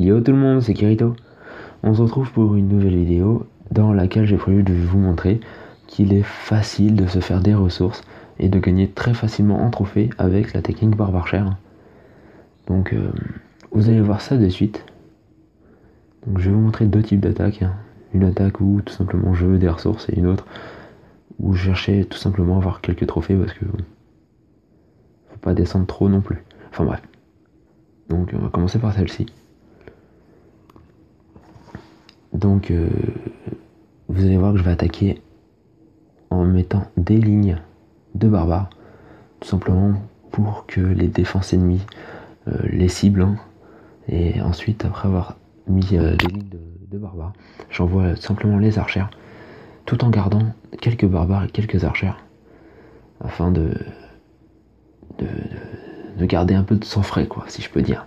Yo tout le monde, c'est Kirito. On se retrouve pour une nouvelle vidéo dans laquelle j'ai prévu de vous montrer qu'il est facile de se faire des ressources et de gagner très facilement en trophée avec la technique Barbarcher. Donc vous allez voir ça de suite. Donc je vais vous montrer deux types d'attaques. Une attaque où tout simplement je veux des ressources et une autre où je cherchais tout simplement à avoir quelques trophées parce que faut pas descendre trop non plus. Enfin bref. Donc on va commencer par celle-ci. Donc vous allez voir que je vais attaquer en mettant des lignes de barbares, tout simplement pour que les défenses ennemies les ciblent, et ensuite après avoir mis des lignes de barbares, j'envoie simplement les archères, tout en gardant quelques barbares et quelques archères, afin de garder un peu de sang frais, quoi, si je peux dire.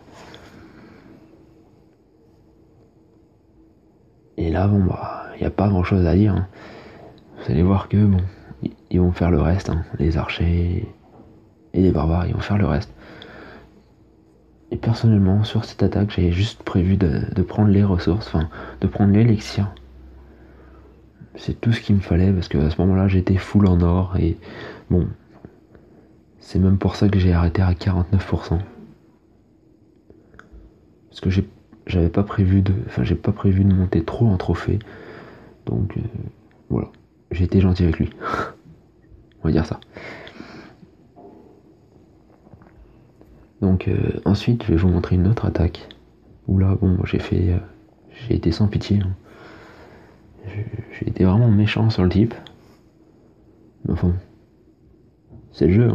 Et là, bon, bah, il n'y a pas grand chose à dire. Vous allez voir que, bon, ils vont faire le reste, les archers et les barbares, ils vont faire le reste. Et personnellement, sur cette attaque, j'avais juste prévu de prendre les ressources, enfin, de prendre l'élixir. C'est tout ce qu'il me fallait, parce qu'à ce moment-là, j'étais full en or, et bon, c'est même pour ça que j'ai arrêté à 49%. Parce que j'ai pas prévu de monter trop en trophée. Donc voilà, j'ai été gentil avec lui. On va dire ça. Donc ensuite, je vais vous montrer une autre attaque. Où là, bon, j'ai été sans pitié. J'ai été vraiment méchant sur le type. Mais enfin, c'est le jeu.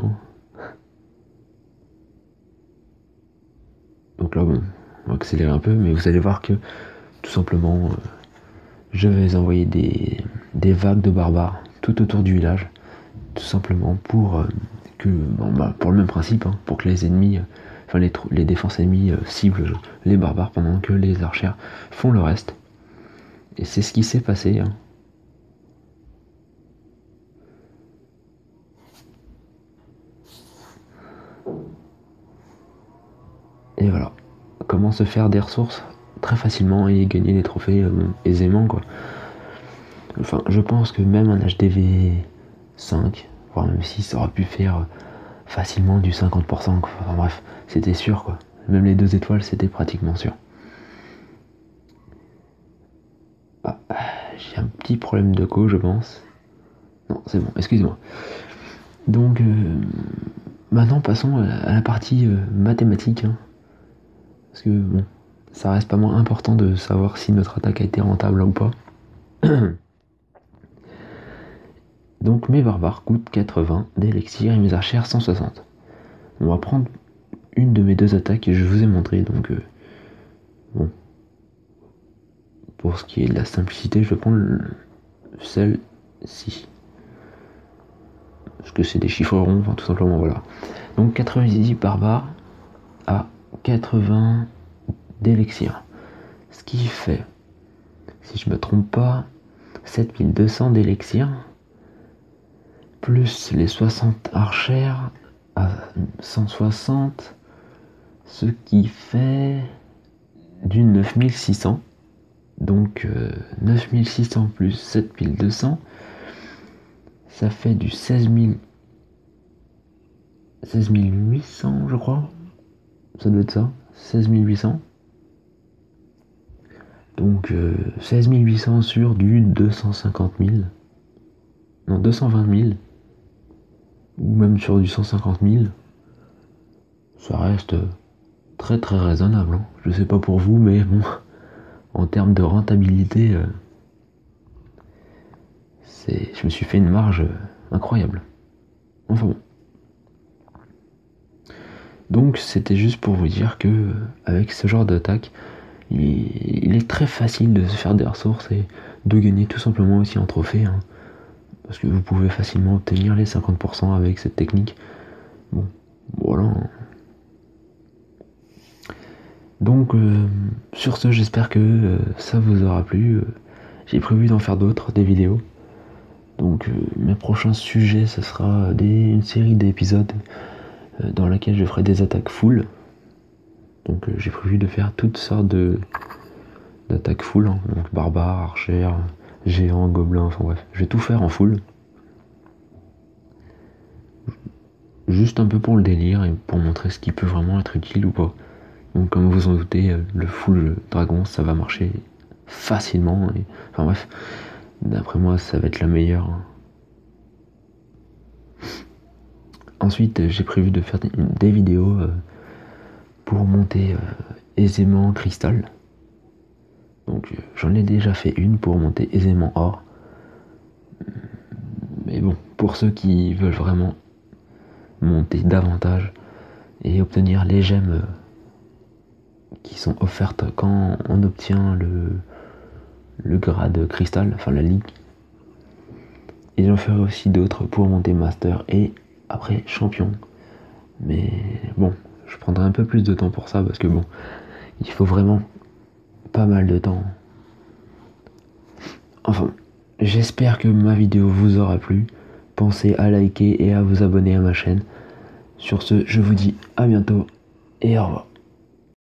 Donc là, bon, on va accélérer un peu, mais vous allez voir que tout simplement, je vais envoyer des vagues de barbares tout autour du village, tout simplement pour pour le même principe, pour que les ennemis, les défenses ennemies ciblent les barbares pendant que les archères font le reste. Et c'est ce qui s'est passé. Et voilà, comment se faire des ressources très facilement et gagner des trophées aisément, quoi. Enfin, je pense que même un HDV 5, voire même 6, aurait pu faire facilement du 50%, quoi. Enfin bref, c'était sûr, quoi. Même les 2 étoiles, c'était pratiquement sûr. Ah, j'ai un petit problème de co, je pense. Non, c'est bon, excusez-moi. Donc, maintenant, passons à la partie mathématique. Parce que, bon, ça reste pas moins important de savoir si notre attaque a été rentable ou pas. Donc, mes barbares coûtent 80 d'élixir et mes archères 160. On va prendre une de mes deux attaques que je vous ai montré. Donc, bon. Pour ce qui est de la simplicité, je vais prendre celle-ci. Parce que c'est des chiffres ronds, enfin tout simplement, voilà. Donc 90 barbares à 80 d'élixir. Ce qui fait, si je me trompe pas, 7200 d'élixir, plus les 60 archères à 160, ce qui fait du 9600. Donc 9600 plus 7200, ça fait du 16800, je crois. Ça doit être ça, 16800. Donc 16800 sur du 250 000. Non, 220 000. Ou même sur du 150 000. Ça reste très très raisonnable. Je sais pas pour vous, mais bon, en termes de rentabilité, je me suis fait une marge incroyable. Enfin bon. Donc c'était juste pour vous dire que avec ce genre d'attaque, il est très facile de se faire des ressources et de gagner tout simplement aussi en trophée. Parce que vous pouvez facilement obtenir les 50% avec cette technique. Bon, voilà. Donc sur ce, j'espère que ça vous aura plu. J'ai prévu d'en faire d'autres, des vidéos. Donc mes prochains sujets, ce sera une série d'épisodes dans laquelle je ferai des attaques full. Donc j'ai prévu de faire toutes sortes d'attaques full, hein. Donc barbare, archer, géant, gobelin, enfin bref. Je vais tout faire en full. Juste un peu pour le délire et pour montrer ce qui peut vraiment être utile ou pas. Donc comme vous en doutez, le full dragon ça va marcher facilement. Enfin bref, d'après moi ça va être la meilleure. Ensuite j'ai prévu de faire des vidéos pour monter aisément cristal. Donc j'en ai déjà fait une pour monter aisément or. Mais bon, pour ceux qui veulent vraiment monter davantage et obtenir les gemmes qui sont offertes quand on obtient le grade cristal, enfin la ligue. Et j'en ferai aussi d'autres pour monter master et après champion. Mais bon, je prendrai un peu plus de temps pour ça parce que bon, il faut vraiment pas mal de temps. Enfin, j'espère que ma vidéo vous aura plu. Pensez à liker et à vous abonner à ma chaîne. Sur ce, je vous dis à bientôt et au revoir.